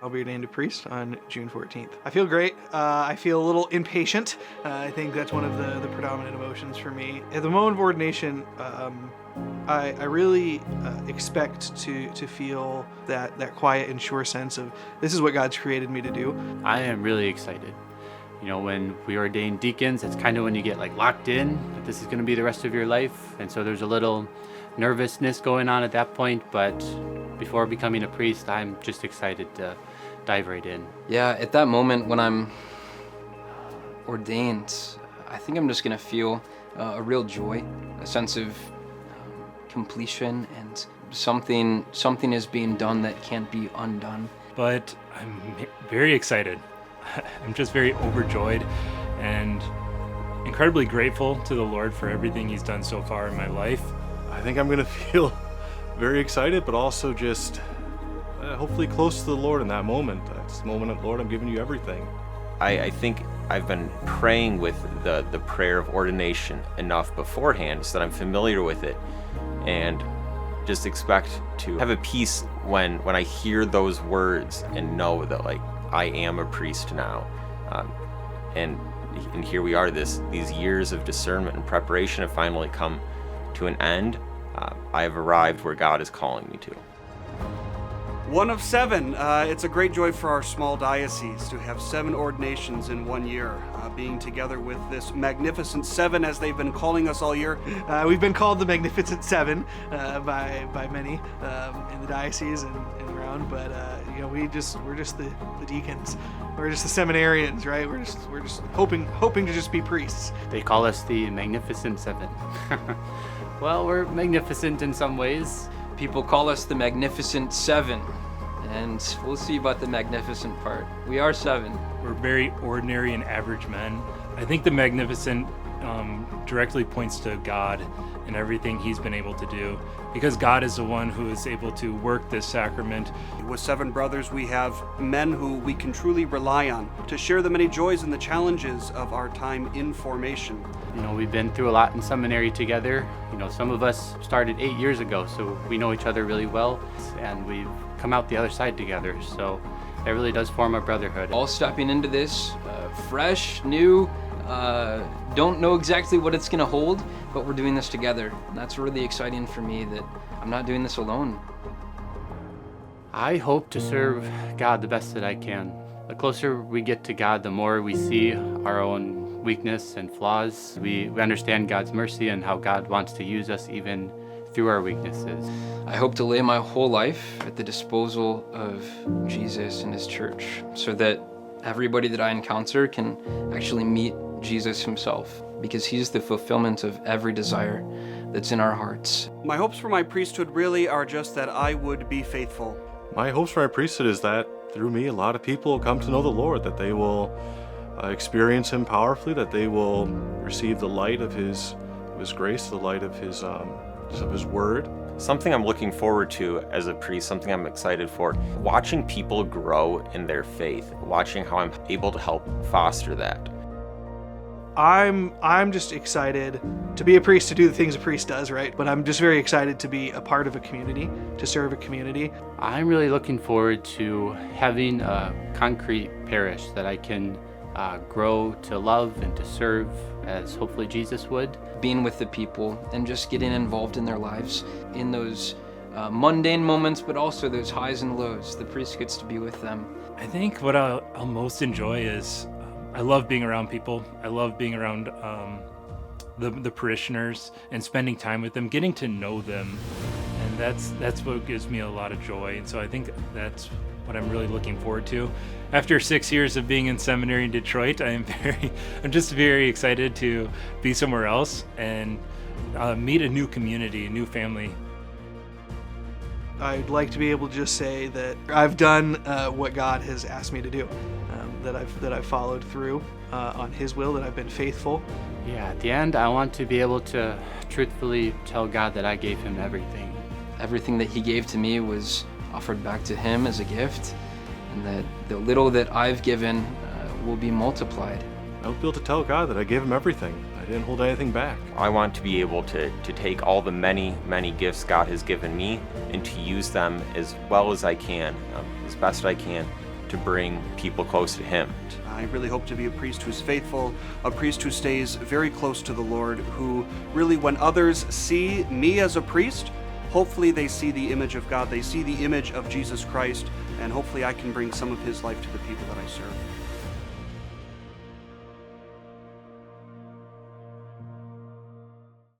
I'll be ordained a priest on June 14th. I feel great. I feel a little impatient. I think that's one of the predominant emotions for me. At the moment of ordination, I really expect to feel that quiet and sure sense of this is what God's created me to do. I am really excited. You know, when we ordain deacons, it's kind of when you get like locked in, that this is going to be the rest of your life. And so there's a little nervousness going on at that point, but before becoming a priest, I'm just excited to dive right in. Yeah, at that moment when I'm ordained, I think I'm just going to feel a real joy, a sense of completion, and something is being done that can't be undone. But I'm very excited. I'm just very overjoyed and incredibly grateful to the Lord for everything He's done so far in my life. I think I'm going to feel very excited, but also just hopefully close to the Lord in that moment. That's the moment of, Lord, I'm giving you everything. I think I've been praying with the prayer of ordination enough beforehand so that I'm familiar with it, and just expect to have a peace when I hear those words and know that, like, I am a priest now. And here we are, these years of discernment and preparation have finally come to an end. I have arrived where God is calling me to. One of 7. It's a great joy for our small diocese to have 7 ordinations in 1 year, being together with this magnificent 7, as they've been calling us all year. We've been called the Magnificent 7 by many in the diocese and around, but we're just the deacons. We're just the seminarians, right? We're just hoping to just be priests. They call us the Magnificent 7. Well, we're magnificent in some ways. People call us the Magnificent 7, and we'll see about the magnificent part. We are 7. We're very ordinary and average men. I think the magnificent directly points to God and everything He's been able to do, because God is the one who is able to work this sacrament. With 7 brothers, we have men who we can truly rely on to share the many joys and the challenges of our time in formation. You know, we've been through a lot in seminary together. You know, some of us started 8 years ago, so we know each other really well, and we've come out the other side together. So it really does form a brotherhood. All stepping into this fresh, new, don't know exactly what it's going to hold, but we're doing this together. And that's really exciting for me, that I'm not doing this alone. I hope to serve God the best that I can. The closer we get to God, the more we see our own weakness and flaws. We understand God's mercy and how God wants to use us even through our weaknesses. I hope to lay my whole life at the disposal of Jesus and His church, so that everybody that I encounter can actually meet Jesus Himself, because He's the fulfillment of every desire that's in our hearts. My hopes for my priesthood really are just that I would be faithful. My hopes for my priesthood is that through me, a lot of people will come to know the Lord, that they will experience Him powerfully, that they will receive the light of His grace, the light of His Word. Something I'm looking forward to as a priest, something I'm excited for, watching people grow in their faith, watching how I'm able to help foster that. I'm just excited to be a priest, to do the things a priest does, right? But I'm just very excited to be a part of a community, to serve a community. I'm really looking forward to having a concrete parish that I can grow to love and to serve as hopefully Jesus would. Being with the people and just getting involved in their lives in those mundane moments, but also those highs and lows. The priest gets to be with them. I think what I'll most enjoy is I love being around people. I love being around the parishioners and spending time with them, getting to know them, and that's what gives me a lot of joy. And so I think that's what I'm really looking forward to. After 6 years of being in seminary in Detroit, I'm just very excited to be somewhere else and meet a new community, a new family. I'd like to be able to just say that I've done what God has asked me to do, that I've followed through on His will, that I've been faithful. Yeah, at the end, I want to be able to truthfully tell God that I gave Him everything. Everything that He gave to me was offered back to Him as a gift, and that the little that I've given will be multiplied. I would be able to tell God that I gave Him everything. I didn't hold anything back. I want to be able to take all the many, many gifts God has given me and to use them as well as I can, as best I can, to bring people close to Him. I really hope to be a priest who's faithful, a priest who stays very close to the Lord, who really, when others see me as a priest, hopefully they see the image of God, they see the image of Jesus Christ, and hopefully I can bring some of His life to the people that I serve.